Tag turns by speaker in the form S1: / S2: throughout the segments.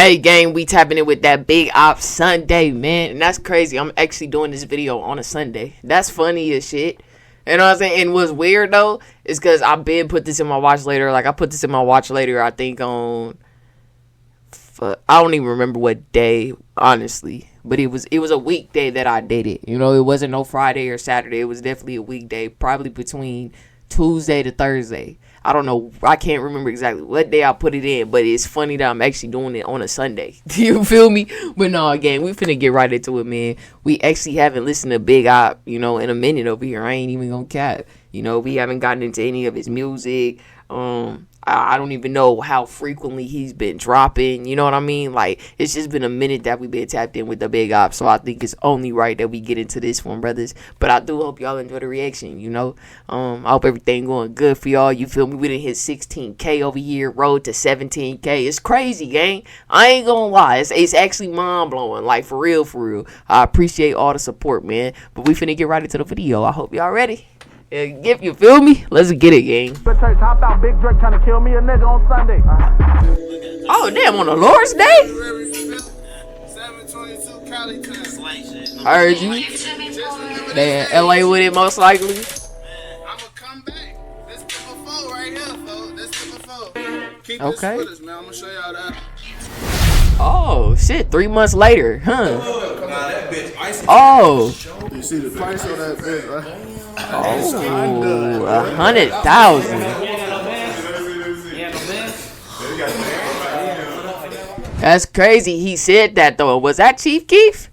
S1: Hey, gang, we tapping in with that Big Op Sunday, man. And that's crazy. I'm actually doing this video on a Sunday. That's funny as shit. You know what I'm saying? And what's weird, though, is because I've been put this in my watch later. Like, I put this in my watch later, I think, on... I don't even remember what day, honestly. But it was a weekday that I did it. You know, it wasn't no Friday or Saturday. It was definitely a weekday. Probably between Tuesday to Thursday. I don't know. I can't remember exactly what day I put it in, but it's funny that I'm actually doing it on a Sunday. You feel me? But no, again, we finna get right into it, man. We actually haven't listened to Big Op, you know, in a minute over here. I ain't even gonna cap. You know, we haven't gotten into any of his music. I don't even know how frequently he's been dropping. You know what I mean? Like, it's just been a minute that we've been tapped in with the Big Op. So I think it's only right that we get into this one, brothers. But I do hope y'all enjoy the reaction, you know. I hope everything going good for y'all. You feel me? We done hit 16K over here. Road to 17K. It's crazy, gang. I ain't gonna lie. It's actually mind-blowing. Like, for real, for real. I appreciate all the support, man. But we finna get right into the video. I hope y'all ready. If you feel me, let's get it, gang.
S2: Top out, Big Drake trying to kill me a nigga on Sunday.
S1: Oh damn, on the Lord's Day?
S3: 722 Cali time.
S1: I heard you. They in LA with it, most likely.
S3: Man, I'ma come back. This the before right here, folks. This the before. Keep
S1: Okay.
S3: this footage, man. I'm gonna show y'all that.
S1: Oh shit, 3 months later, huh?
S3: Nah, that bitch icy.
S1: Oh.
S3: You see the price on that bitch, right?
S1: Oh, 100,000. That's crazy. He said that though. Was that Chief Keef?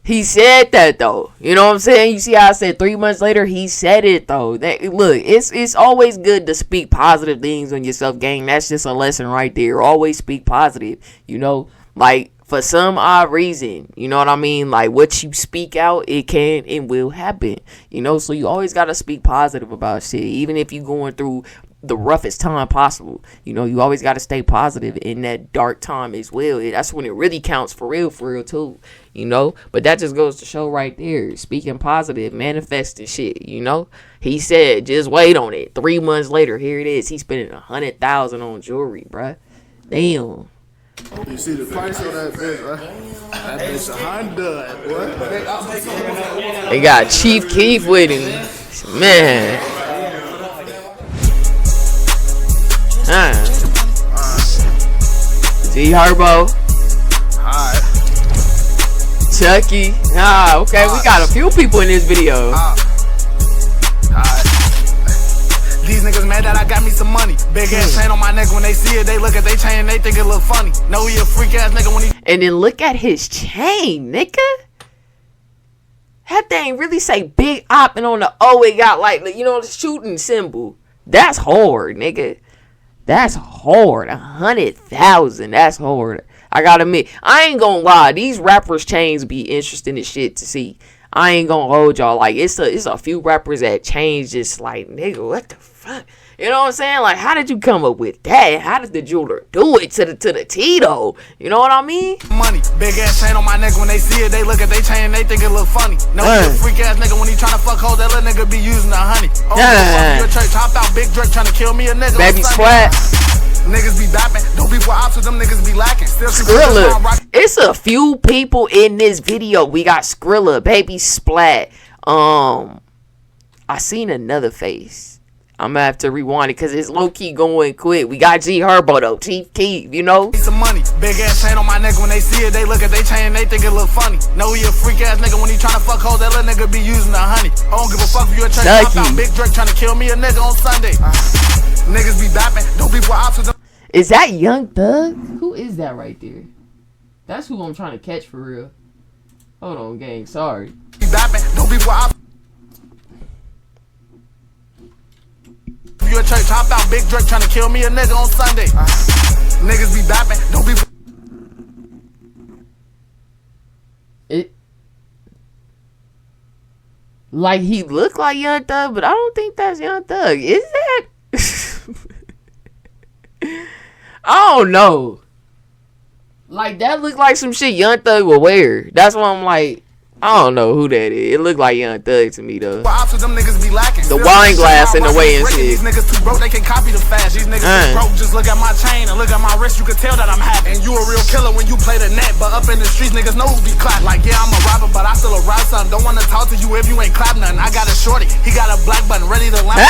S1: He said that though. You know what I'm saying? You see how I said 3 months later? He said it though. Look, it's always good to speak positive things on yourself, gang. That's just a lesson right there. Always speak positive. You know, like, for some odd reason, you know what I mean? Like, what you speak out, it can and will happen. You know, so you always got to speak positive about shit. Even if you're going through the roughest time possible. You know, you always got to stay positive in that dark time as well. That's when it really counts for real too. You know, but that just goes to show right there. Speaking positive, manifesting shit, you know. He said, just wait on it. 3 months later, here it is. He's spending 100,000 on jewelry, bruh. Damn.
S3: You see the price on that bitch, right? That bitch a Honda, boy.
S1: They got Chief Keef with him. Man. Z Herbo.
S3: Alright.
S1: Chucky. Okay, we got a few people in this video.
S2: These niggas mad that I got me some money. Big ass chain on my neck. When they see it, they look at they chain and they think it look funny. No, he a freak ass nigga when he.
S1: And then look at his chain, nigga. That thing really say Big Op, and on the O it got like, you know, the shooting symbol. That's hard, nigga. That's hard. 100,000. That's hard. I gotta admit, I ain't gonna lie. These rappers' chains be interesting as shit to see. I ain't gonna hold y'all. Like, it's a few rappers that change just like, nigga, what the fuck? You know what I'm saying? Like, how did you come up with that? How did the jeweler do it to the Tito? You know what I mean?
S2: Money, big ass chain on my neck. When they see it, they look at they chain and they think it look funny. No, he a freak ass nigga when he tryna fuck hoes. That little nigga be using the honey. Oh, your church top out, Big Drake tryna kill me a nigga.
S1: Baby Splat.
S2: Niggas be bapping. Don't be for ops with them niggas be lacking. Still
S1: Skrilla. It's a few people in this video. We got Skrilla, Baby Splat. I seen another face. I'm gonna have to rewind it because it's low key going quick. We got G Herbo though, Chief Keef, you know.
S2: Some money, big ass chain on my neck. When they see it, they look at they chain and they think it look funny. No, he a freak ass nigga when he tryna fuck hoes. That little nigga be using the honey. I don't give a fuck if you a church. Out, Big Drake tryna kill me a nigga on Sunday. Niggas be bapping. Don't be for ops with them.
S1: Is that Young Thug? Who is that right there? That's who I'm trying to catch for real. Hold on, gang. Sorry.
S2: Be bapping. Don't be for ops. You a church, hop out, Big Drake tryna kill me a nigga on Sunday. Niggas be bapping, don't be.
S1: It like he looked like Young Thug, but I don't think that's Young Thug. Is that? I don't know. Like, that looked like some shit Young Thug would wear. That's why I'm like, I don't know who that is. It look like Young Thug to me though.
S2: Them niggas be lacking.
S1: The wine glass in the way and shit.
S2: These niggas too broke, they can copy the fast. These niggas too broke, just look at my chain and look at my wrist, you can tell that I'm happy. And you a real killer when you play the net, but up in the streets, niggas know who be clap. Like, yeah, I'm a rapper, but I still a rap son. Don't wanna talk to you if you ain't clap nothing. I got a shorty, he got a black button, ready to lamp.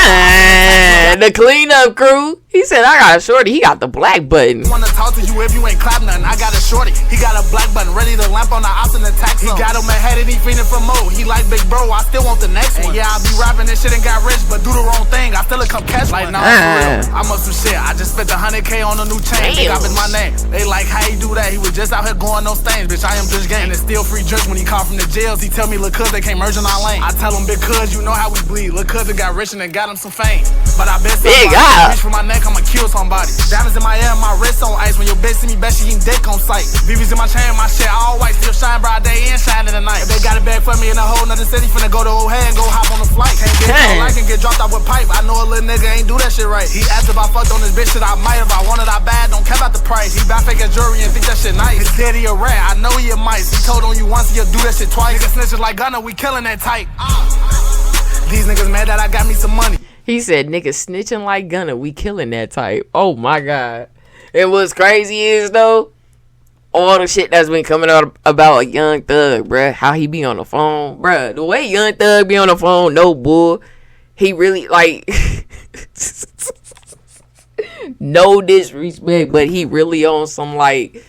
S1: The cleanup crew. He said, I got a shorty, he got the black button.
S2: Don't wanna talk to you if you ain't clap nothing. I got a shorty, he got a black button, ready to lamp on the ops in the tax. He got him ahead and he feeding for more. He like big bro, I still want the next one. Yeah, I be rapping this shit and got rich, but do the wrong thing, I still come catch like, nah, for real. I'm up some shit, I just spent 100K on a new chain. Big up is my name. They like, how he do that? He was just out here going those things, bitch, I am just gang. And it's still free drinks when he call from the jails. He tell me, look, cuz they can't merge in our lane. I tell him, big cuz, you know how we bleed. Look, cuz they got rich and they got him some fame. But I bet somebody reach for my neck, I'ma kill somebody. Diamonds in my ear, my wrist on ice. When your bitch see me, bet she eating dick on sight. BB's in my chain, my shit all white. Still shine bright day and shine in the night. If they got a bag for me in a whole nother city, finna go to O'Hare and go hop on the flight. Can't get I can get dropped off with pipe. I know a little nigga ain't do that shit right. He asked if I fucked on this bitch shit, I might. If I wanted, I bad, don't care about the price. He buy fake a jewelry and think that shit nice. His daddy a rat, I know he a mice. He told on you once, he'll do that shit twice. Niggas snitches like Gunna, we killing that tight. These niggas mad that I got me some money.
S1: He said, niggas snitching like Gunna, we killing that type. Oh my God. And what's crazy is though, all the shit that's been coming out about a Young Thug, bruh. How he be on the phone, bruh. The way Young Thug be on the phone, no bull. He really like no disrespect, but he really on some like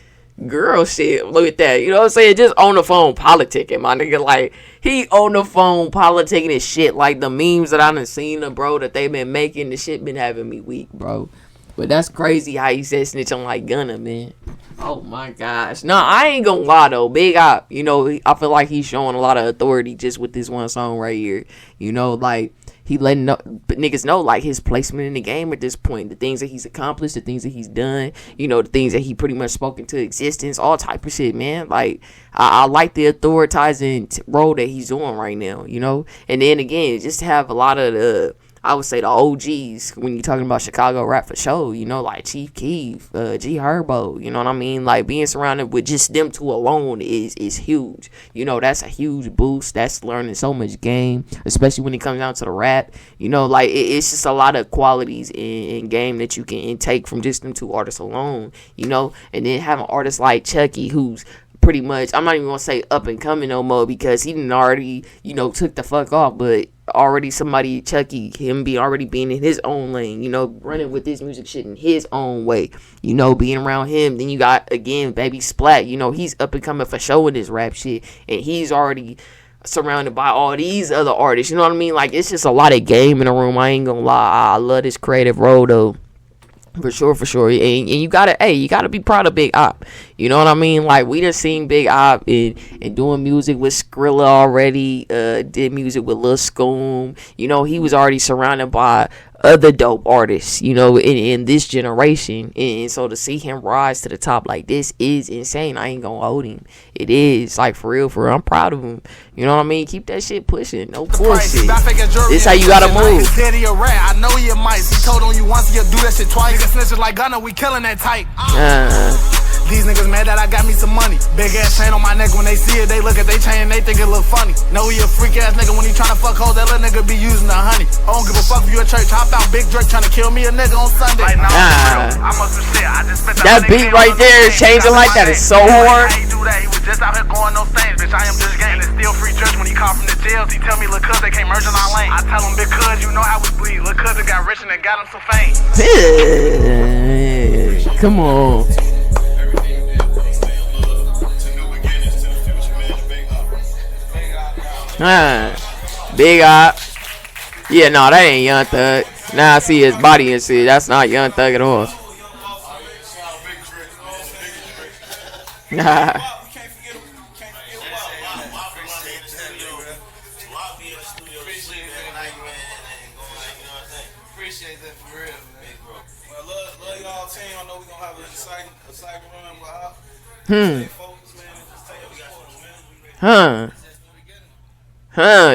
S1: girl shit. Look at that. You know what I'm saying? Just on the phone politicking, my nigga. Like, he on the phone politicking and shit. Like, the memes that I done seen, bro, that they been making, the shit been having me weak, bro. But that's crazy how he said snitching like Gunna, man. Oh, my gosh. No, I ain't gonna lie, though. Big Op, you know, I feel like he's showing a lot of authority just with this one song right here. You know, like, he letting niggas know, like, his placement in the game at this point. The things that he's accomplished, the things that he's done, you know, the things that he pretty much spoke into existence, all type of shit, man. Like, I like the authorizing role that he's doing right now, you know. And then, again, just to have a lot of the, I would say, the OGs when you're talking about Chicago rap for sure, you know, like Chief Keef, G Herbo, you know what I mean? Like, being surrounded with just them two alone is huge. You know, that's a huge boost. That's learning so much game, especially when it comes down to the rap. You know, like, it's just a lot of qualities in game that you can intake from just them two artists alone, you know? And then having artists like Chucky, who's pretty much, I'm not even gonna say up and coming no more, because he didn't already, you know, took the fuck off, but already somebody, Chucky, him already being in his own lane, you know, running with this music shit in his own way, you know, being around him. Then you got, again, Baby Splat, you know, he's up and coming for showing this rap shit, and he's already surrounded by all these other artists, you know what I mean? Like, it's just a lot of game in the room. I ain't gonna lie, I love this creative role though. For sure. And you gotta be proud of Big Op. You know what I mean? Like, we done seen Big Op and doing music with Skrilla already, did music with Lil Scoom. You know, he was already surrounded by other dope artists, you know, in this generation. And so to see him rise to the top like this is insane. I ain't gonna hold him. It is, like, for real. I'm proud of him. You know what I mean? Keep that shit pushing. No bullshit. This how you gotta move.
S2: I know he a mice. He told on you once, he'll do that shit twice. Niggas snitching like Gunna, we killing that tight. These niggas mad that I got me some money. Big ass chain on my neck, when they see it, they look at they chain and they think it look funny. Know he a freak ass nigga when he tryna fuck hoes, that little nigga be using the honey. I don't give a fuck if you a church, hop out, big Drake tryna kill me a nigga on Sunday. Like, I must have said, I just spent
S1: that beat right there is changing like that. It's so hard.
S2: How he do that? He was just out here going those things, bitch. I am just gang. And it's still free church when he call from the jails. He tell me, look, cuz they can't merge in our lane. I tell him, big cuz, you know how we bleed. Look, cuz they got rich and they got him some fame.
S1: Come on. Big Op. Yeah, no, that ain't Young Thug. Now I see his body and shit. That's not Young Thug at all.
S2: Appreciate that for real, man. Well, love y'all team. I know we gonna have an exciting run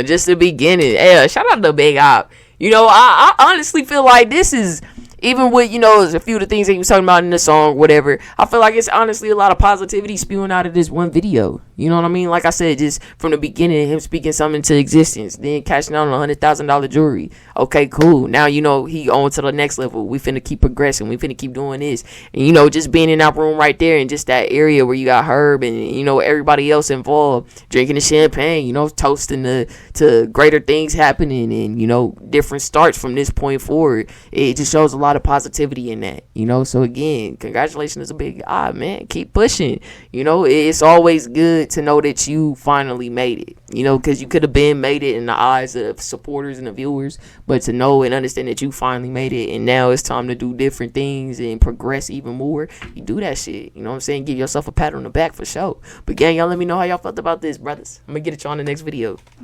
S2: with
S1: just the beginning. Hey, shout out to Big Op. You know, I honestly feel like this is even with, you know, a few of the things that he was talking about in the song, whatever, I feel like it's honestly a lot of positivity spewing out of this one video. You know what I mean? Like I said, just from the beginning, him speaking something into existence, then cashing out on $100,000 jewelry. Okay, cool. Now, you know, he on to the next level. We finna keep progressing. We finna keep doing this. And, you know, just being in that room right there and just that area where you got Herb and, you know, everybody else involved, drinking the champagne, you know, toasting to greater things happening and, you know, different starts from this point forward. It just shows a lot of positivity in that, you know. So, again, congratulations is a big man. Keep pushing. You know, it's always good to know that you finally made it, you know, because you could have been made it in the eyes of supporters and the viewers, but to know and understand that you finally made it and now it's time to do different things and progress even more, you do that shit, you know what I'm saying? Give yourself a pat on the back for sure. But gang, y'all let me know how y'all felt about this, brothers. I'm gonna get at y'all in the next video.